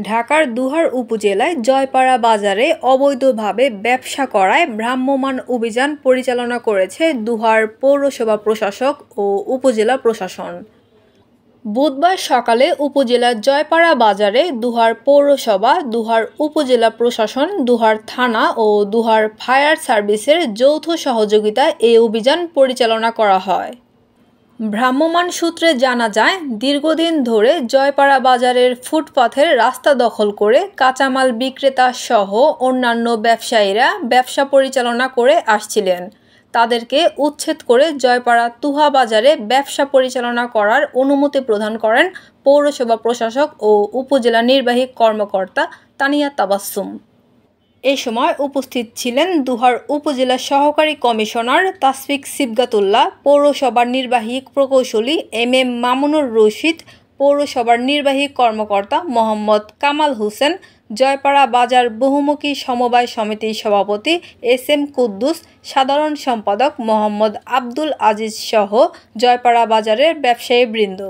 ঢাকার দুহার উপজেলায় জয়পাড়া বাজারে অবৈধভাবে ব্যবসা করায় ভ্রাম্যমাণ অভিযান পরিচালনা করেছে দুহার পৌরসভা প্রশাসক ও উপজেলা প্রশাসন। বুধবার সকালে উপজেলার জয়পাড়া বাজারে দুহার পৌরসভা, দুহার উপজেলা প্রশাসন, দুহার থানা ও দুহার ফায়ার সার্ভিসের যৌথ সহযোগিতায় এই অভিযান পরিচালনা করা হয়। ভ্রাম্যমাণ সূত্রে জানা যায়, দীর্ঘদিন ধরে জয়পাড়া বাজারের ফুটপাথের রাস্তা দখল করে কাঁচামাল বিক্রেতা সহ অন্যান্য ব্যবসায়ীরা ব্যবসা পরিচালনা করে আসছিলেন। তাদেরকে উচ্ছেদ করে জয়পাড়া তুহা বাজারে ব্যবসা পরিচালনা করার অনুমতি প্রদান করেন পৌরসভা প্রশাসক ও উপজেলা নির্বাহী কর্মকর্তা তানিয়া তাবাসসুম। এ সময় উপস্থিত ছিলেন দুহার উপজেলা সহকারী কমিশনার তাসফিক সিবগাতুল্লাহ, পৌরসভার নির্বাহী প্রকৌশলী এম মামুনুর রশিদ, পৌরসভার নির্বাহী কর্মকর্তা মোহাম্মদ কামাল হোসেন, জয়পাড়া বাজার বহুমুখী সমবায় সমিতির সভাপতি এম কুদ্দুস, সাধারণ সম্পাদক মোহাম্মদ আব্দুল আজিজ সহ জয়পাড়া বাজারের ব্যবসায়ীবৃন্দ।